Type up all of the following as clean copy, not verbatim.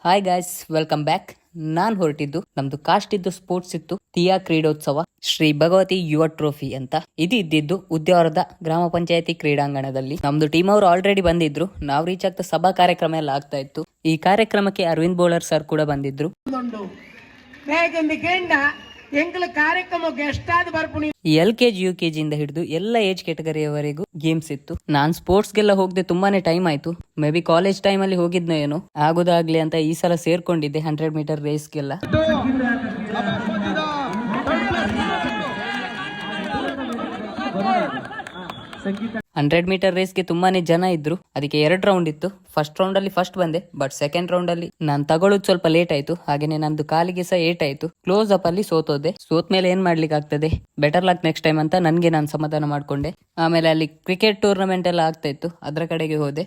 Hi guys, welcome back. ನಾನ್ ಹೊರಟಿದ್ದು ನಮ್ದು ಕಾಸ್ಟ್ ಇದ್ದು ಸ್ಪೋರ್ಟ್ಸ್ ಇತ್ತು, ತಿಯಾ ಕ್ರೀಡೋತ್ಸವ ಶ್ರೀ ಭಗವತಿ ಯುವ ಟ್ರೋಫಿ ಅಂತ. ಇದು ಇದ್ದಿದ್ದು ಉದ್ಯಾವರದ ಗ್ರಾಮ ಪಂಚಾಯತಿ ಕ್ರೀಡಾಂಗಣದಲ್ಲಿ. ನಮ್ದು ಟೀಮ್ ಅವರು ಆಲ್ರೆಡಿ ಬಂದಿದ್ರು. ನಾವು ರೀಚ್ ಆಗ್ತಾ ಸಭಾ ಕಾರ್ಯಕ್ರಮ ಎಲ್ಲ ಆಗ್ತಾ ಇತ್ತು. ಈ ಕಾರ್ಯಕ್ರಮಕ್ಕೆ ಅರವಿಂದ್ ಬೋಳರ್ ಸರ್ ಕೂಡ ಬಂದಿದ್ರು. LKG UKG ಇಂದ ಹಿಡಿದು ಎಲ್ಲ ಏಜ್ ಕ್ಯಾಟಗರಿಯವರೆಗೂ ಗೇಮ್ಸ್ ಇತ್ತು. ನಾನ್ ಸ್ಪೋರ್ಟ್ಸ್ ಗೆಲ್ಲ ಹೋಗದೆ ತುಂಬಾನೇ ಟೈಮ್ ಆಯ್ತು. ಮೇ ಬಿ ಕಾಲೇಜ್ ಟೈಮ್ ಅಲ್ಲಿ ಹೋಗಿದ್ನೋ ಏನೋ, ಆಗೋದಾಗ್ಲಿ ಅಂತ ಈ ಸಲ ಸೇರ್ಕೊಂಡಿದ್ದೆ 100 ಮೀಟರ್ ರೇಸ್ಗೆಲ್ಲ. 100 ಮೀಟರ್ ರೇಸ್ಗೆ ತುಂಬಾನೇ ಜನ ಇದ್ರು. ಅದಕ್ಕೆ 2 ರೌಂಡ್ ಇತ್ತು. ಫಸ್ಟ್ ರೌಂಡ್ ಅಲ್ಲಿ ಫಸ್ಟ್ ಬಂದೆ, ಬಟ್ ಸೆಕೆಂಡ್ ರೌಂಡ್ ಅಲ್ಲಿ ನಾನು ತಗೊಳ್ಳೋದು ಸ್ವಲ್ಪ ಲೇಟ್ ಆಯ್ತು. ಹಾಗೇನೆ ನಂದು ಕಾಲಿಗೆ ಸಹ ಏಟ್ ಆಯ್ತು. ಕ್ಲೋಸ್ ಅಪ್ ಅಲ್ಲಿ ಸೋತೋದೆ. ಸೋತ್ ಮೇಲೆ ಏನ್ ಮಾಡ್ಲಿಕ್ಕೆ ಆಗ್ತದೆ, ಬೆಟರ್ ಲಕ್ ನೆಕ್ಸ್ಟ್ ಟೈಮ್ ಅಂತ ನನ್ಗೆ ನಾನು ಸಮಾಧಾನ ಮಾಡ್ಕೊಂಡೆ. ಆಮೇಲೆ ಅಲ್ಲಿ ಕ್ರಿಕೆಟ್ ಟೂರ್ನಮೆಂಟ್ ಎಲ್ಲ ಆಗ್ತಾ ಇತ್ತು, ಅದ್ರ ಕಡೆಗೆ ಹೋದೆ.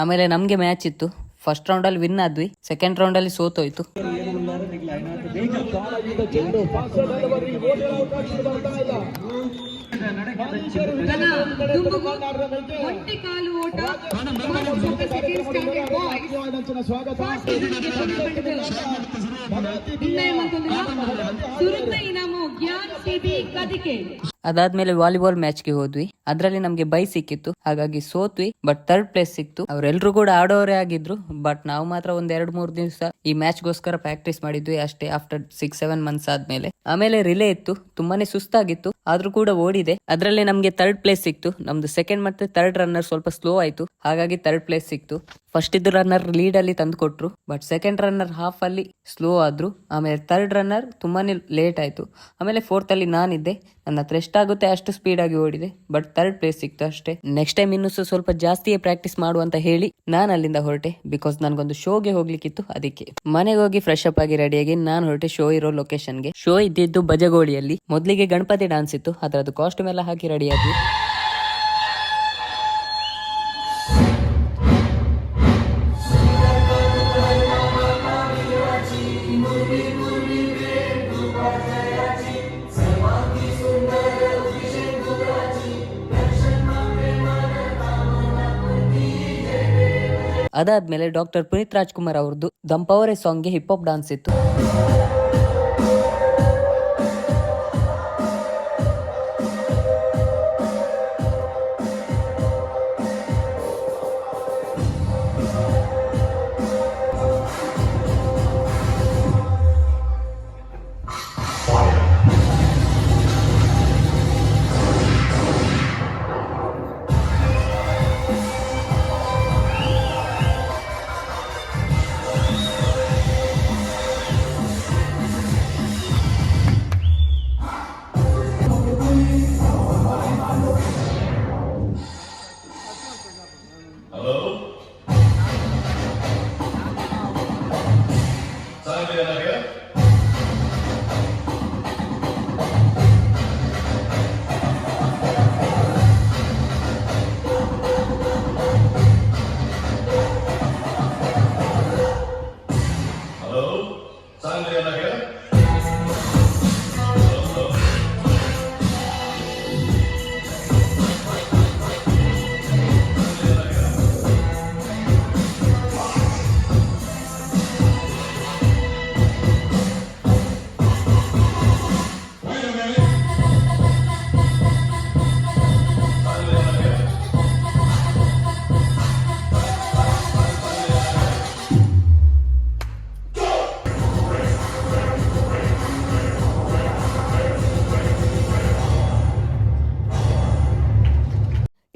ಆಮೇಲೆ ನಮ್ಗೆ ಮ್ಯಾಚ್ ಇತ್ತು. ಫಸ್ಟ್ ರೌಂಡ್ ಅಲ್ಲಿ ವಿನ್ ಆದ್ವಿ, ಸೆಕೆಂಡ್ ರೌಂಡ್ ಅಲ್ಲಿ ಸೋತೋಯ್ತು. ಅದಾದ್ಮೇಲೆ ವಾಲಿಬಾಲ್ ಮ್ಯಾಚ್ ಗೆ ಹೋದ್ವಿ. ಅದ್ರಲ್ಲಿ ನಮ್ಗೆ ಬೈ ಸಿಕ್ಕಿತ್ತು, ಹಾಗಾಗಿ ಸೋತ್ವಿ. ಬಟ್ 3rd ಪ್ಲೇಸ್ ಸಿಕ್ತು. ಅವರೆಲ್ಲರೂ ಕೂಡ ಆಡೋರೇ ಆಗಿದ್ರು, ಬಟ್ ನಾವು ಮಾತ್ರ ಒಂದ್ 2-3 ದಿವಸ ಈ ಮ್ಯಾಚ್ ಗೋಸ್ಕರ ಪ್ರಾಕ್ಟೀಸ್ ಮಾಡಿದ್ವಿ ಅಷ್ಟೇ. ಆಫ್ಟರ್ 6-7 ಮಂತ್ಸ್ ಆದ್ಮೇಲೆ ಆಮೇಲೆ ರಿಲೇ ಇತ್ತು. ತುಂಬಾನೇ ಸುಸ್ತಾಗಿತ್ತು, ಆದ್ರೂ ಕೂಡ ಓಡಿದೆ. ಅದ್ರಲ್ಲಿ ನಮ್ಗೆ 3rd ಪ್ಲೇಸ್ ಸಿಕ್ತು. ನಮ್ದು ಸೆಕೆಂಡ್ ಮತ್ತೆ 3rd ರನ್ನರ್ ಸ್ವಲ್ಪ ಸ್ಲೋ ಆಯ್ತು, ಹಾಗಾಗಿ 3rd ಪ್ಲೇಸ್ ಸಿಕ್ತು. ಫಸ್ಟ್ ಇದ್ದು ರನ್ನರ್ ಲೀಡ್ ಅಲ್ಲಿ ತಂದು ಕೊಟ್ರು, ಬಟ್ ಸೆಕೆಂಡ್ ರನ್ನರ್ ಹಾಫ್ ಅಲ್ಲಿ ಸ್ಲೋ ಆದ್ರು. ಆಮೇಲೆ 3rd ರನ್ನರ್ ತುಂಬಾನೇ ಲೇಟ್ ಆಯ್ತು. ಆಮೇಲೆ 4th ಅಲ್ಲಿ ನಾನಿದ್ದೆ. ನನ್ನ ಹತ್ರ ಎಷ್ಟಾಗುತ್ತೆ ಅಷ್ಟು ಸ್ಪೀಡ್ ಆಗಿ ಓಡಿದೆ, ಬಟ್ 3rd ಪ್ಲೇಸ್ ಸಿಕ್ತು ಅಷ್ಟೇ. ನೆಕ್ಸ್ಟ್ ಟೈಮ್ ಇನ್ನೂ ಸ್ವಲ್ಪ ಜಾಸ್ತಿಯೇ ಪ್ರಾಕ್ಟೀಸ್ ಮಾಡು ಅಂತ ಹೇಳಿ ನಾನು ಅಲ್ಲಿಂದ ಹೊರಟೆ. ಬಿಕಾಸ್ ನನ್ಗೊಂದು ಶೋಗೆ ಹೋಗ್ಲಿಕ್ಕಿತ್ತು. ಅದಕ್ಕೆ ಮನೆಗೆ ಹೋಗಿ ಫ್ರೆಶ್ ಅಪ್ ಆಗಿ ರೆಡಿಯಾಗಿ ನಾನು ಹೊರಟೆ ಶೋ ಇರೋ ಲೊಕೇಶನ್ಗೆ. ಶೋ ಇದ್ದಿದ್ದು ಬಜಗೋಳಿಯಲ್ಲಿ. ಮೊದಲಿಗೆ ಗಣಪತಿ ಡಾನ್ಸ್ ಇತ್ತು, ಅದರದ್ದು ಕಾಸ್ಟ್ಯೂಮ್ ಎಲ್ಲ ಹಾಕಿ ರೆಡಿ ಆದ್ವಿ. ಅದಾದ್ಮೇಲೆ ಡಾಕ್ಟರ್ ಪುನೀತ್ ರಾಜ್ಕುಮಾರ್ ಅವ್ರದ್ದು ದಂಪವರೇ ಸಾಂಗ್ಗೆ ಹಿಪ್ ಹಾಪ್ ಡಾನ್ಸ್ ಇತ್ತು.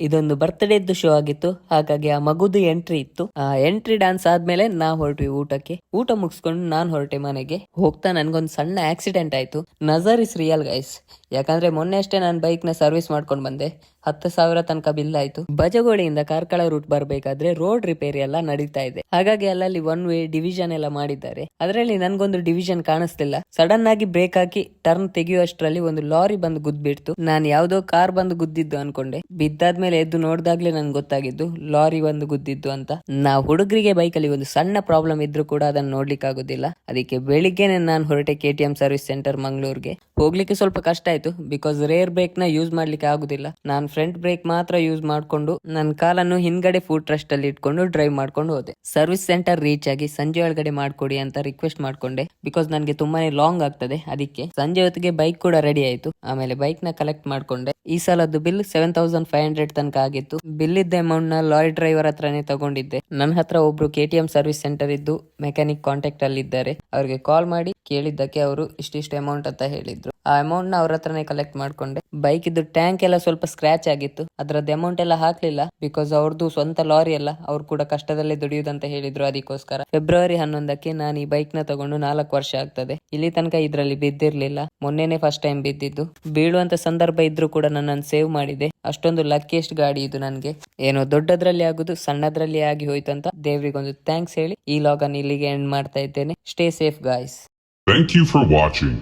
ಇದೊಂದು ಬರ್ತ್ಡೇದ್ದು ಶೋ ಆಗಿತ್ತು, ಹಾಗಾಗಿ ಆ ಮಗುದು ಎಂಟ್ರಿ ಇತ್ತು. ಆ ಎಂಟ್ರಿ ಡಾನ್ಸ್ ಆದ್ಮೇಲೆ ನಾವು ಹೊರಟ್ವಿ ಊಟಕ್ಕೆ. ಊಟ ಮುಗಿಸ್ಕೊಂಡು ನಾನು ಹೊರಟೆ ಮನೆಗೆ. ಹೋಗ್ತಾ ನನ್ಗೊಂದು ಸಣ್ಣ ಆಕ್ಸಿಡೆಂಟ್ ಆಯ್ತು. ನಜರ್ ಇಸ್ ರಿಯಲ್ ಗೈಸ್. ಯಾಕಂದ್ರೆ ಮೊನ್ನೆ ಅಷ್ಟೇ ನಾನು ಬೈಕ್ ನ ಸರ್ವಿಸ್ ಮಾಡ್ಕೊಂಡು ಬಂದೆ, 10,000 ತನಕ ಬಿಲ್ ಆಯ್ತು. ಬಜಗೋಳಿಯಿಂದ ಕಾರ್ಕಳ ರೂಟ್ ಬರ್ಬೇಕಾದ್ರೆ ರೋಡ್ ರಿಪೇರಿ ಎಲ್ಲ ನಡೀತಾ ಇದೆ, ಹಾಗಾಗಿ ಅಲ್ಲಲ್ಲಿ ಒನ್ ವೇ ಡಿವಿಷನ್ ಎಲ್ಲ ಮಾಡಿದ್ದಾರೆ. ಅದರಲ್ಲಿ ನನ್ಗೊಂದು ಡಿವಿಷನ್ ಕಾಣಿಸ್ತಿಲ್ಲ. ಸಡನ್ ಆಗಿ ಬ್ರೇಕ್ ಹಾಕಿ ಟರ್ನ್ ತೆಗೆಯುವಷ್ಟರಲ್ಲಿ ಒಂದು ಲಾರಿ ಬಂದು ಗುದ್ಬಿಡ್ತು. ನಾನು ಯಾವ್ದೋ ಕಾರ್ ಬಂದು ಗುದ್ದಿದ್ದು ಅನ್ಕೊಂಡೆ. ಬಿದ್ದಾದ್ಮೇಲೆ ಎದ್ದು ನೋಡ್ದಾಗ್ಲೇ ನನ್ಗೆ ಗೊತ್ತಾಗಿದ್ದು ಲಾರಿ ಬಂದು ಗುದ್ದಿದ್ದು ಅಂತ. ನಾವು ಹುಡುಗರಿಗೆ ಬೈಕಲ್ಲಿ ಒಂದು ಸಣ್ಣ ಪ್ರಾಬ್ಲಮ್ ಇದ್ರೂ ಕೂಡ ಅದನ್ನ ನೋಡ್ಲಿಕ್ಕೆ ಆಗುದಿಲ್ಲ. ಅದಕ್ಕೆ ಬೆಳಿಗ್ಗೆನೆ ನಾನು ಹೊರಟೆ KTM ಸರ್ವಿಸ್ ಸೆಂಟರ್ ಮಂಗಳೂರಿಗೆ. ಹೋಗ್ಲಿಕ್ಕೆ ಸ್ವಲ್ಪ ಕಷ್ಟ ಆಯ್ತು, ಬಿಕಾಸ್ ರೇರ್ ಬ್ರೇಕ್ ನ ಯೂಸ್ ಮಾಡ್ಲಿಕ್ಕೆ ಆಗುದಿಲ್ಲ. ನಾನು ಫ್ರಂಟ್ ಬ್ರೇಕ್ ಮಾತ್ರ ಯೂಸ್ ಮಾಡ್ಕೊಂಡು ನನ್ನ ಕಾಲನ್ನು ಹಿಂದ್ಗಡೆ ಫುಟ್ ರೆಸ್ಟ್ ಅಲ್ಲಿ ಇಟ್ಕೊಂಡು ಡ್ರೈವ್ ಮಾಡ್ಕೊಂಡು ಹೋದೆ. ಸರ್ವಿಸ್ ಸೆಂಟರ್ ರೀಚ್ ಆಗಿ ಸಂಜೆ ಒಳಗಡೆ ಮಾಡ್ಕೊಡಿ ಅಂತ ರಿಕ್ವೆಸ್ಟ್ ಮಾಡ್ಕೊಂಡೆ, ಬಿಕಾಸ್ ನನಗೆ ತುಂಬಾನೇ ಲಾಂಗ್ ಆಗ್ತದೆ. ಅದಕ್ಕೆ ಸಂಜೆ ಹೊತ್ತಿಗೆ ಬೈಕ್ ಕೂಡ ರೆಡಿ ಆಯ್ತು. ಆಮೇಲೆ ಬೈಕ್ ನ ಕಲೆಕ್ಟ್ ಮಾಡ್ಕೊಂಡೆ. ಈ ಸಲದ್ದು ಬಿಲ್ 7,500 ತನಕ ಆಗಿತ್ತು. ಬಿಲ್ ಇದ್ದ ಅಮೌಂಟ್ ನ ಲಾರಿ ಡ್ರೈವರ್ ಹತ್ರನೇ ತಗೊಂಡಿದ್ದೆ. ನನ್ನ ಹತ್ರ ಒಬ್ರು KTM ಸರ್ವಿಸ್ ಸೆಂಟರ್ ಇದ್ದು ಮೆಕ್ಯಾನಿಕ್ ಕಾಂಟ್ಯಾಕ್ಟ್ ಅಲ್ಲಿ ಇದ್ದಾರೆ. ಅವ್ರಿಗೆ ಕಾಲ್ ಮಾಡಿ ಕೇಳಿದ್ದಕ್ಕೆ ಅವರು ಇಷ್ಟಿಷ್ಟು ಅಮೌಂಟ್ ಅಂತ ಹೇಳಿದ್ರು. ಆ ಅಮೌಂಟ್ ನ ಅವ್ರ ಹತ್ರನೇ ಕಲೆಕ್ಟ್ ಮಾಡ್ಕೊಂಡೆ. ಬೈಕ್ ಇದ್ದು ಟ್ಯಾಂಕ್ ಎಲ್ಲ ಸ್ವಲ್ಪ ಸ್ಕ್ರಾಚ್ ಆಗಿತ್ತು, ಅದ್ರದ್ದು ಅಮೌಂಟ್ ಎಲ್ಲ ಹಾಕ್ಲಿಲ್ಲ, ಬಿಕಾಸ್ ಅವ್ರದ್ದು ಸ್ವಂತ ಲಾರಿ ಅಲ್ಲ, ಅವ್ರು ಕೂಡ ಕಷ್ಟದಲ್ಲೇ ದುಡಿಯುದಂತ ಹೇಳಿದ್ರು. ಅದಕ್ಕೋಸ್ಕರ ಫೆಬ್ರವರಿ 11ಕ್ಕೆ ನಾನು ಈ ಬೈಕ್ ನ ತಗೊಂಡು 4 ವರ್ಷ ಆಗ್ತದೆ. ಇಲ್ಲಿ ತನಕ ಇದ್ರಲ್ಲಿ ಬಿದ್ದಿರ್ಲಿಲ್ಲ, ಮೊನ್ನೆನೆ ಫಸ್ಟ್ ಟೈಮ್ ಬಿದ್ದಿದ್ದು. ಬೀಳುವಂತ ಸಂದರ್ಭ ಇದ್ರೂ ಕೂಡ ನನ್ನನ್ನು ಸೇವ್ ಮಾಡಿದೆ. ಅಷ್ಟೊಂದು ಲಕ್ಕಿಯೆಸ್ಟ್ ಗಾಡಿ ಇದು ನನ್ಗೆ. ಏನೋ ದೊಡ್ಡದ್ರಲ್ಲಿ ಆಗುದು ಸಣ್ಣದ್ರಲ್ಲಿ ಆಗಿ ಹೋಯ್ತು ಅಂತ ದೇವ್ರಿಗೊಂದು ಥ್ಯಾಂಕ್ಸ್ ಹೇಳಿ ಈ ಲಾಗ್ ಅನ್ನು ಇಲ್ಲಿಗೆ ಎಂಡ್ ಮಾಡ್ತಾ ಇದ್ದೇನೆ. Stay safe guys. Thank you for watching.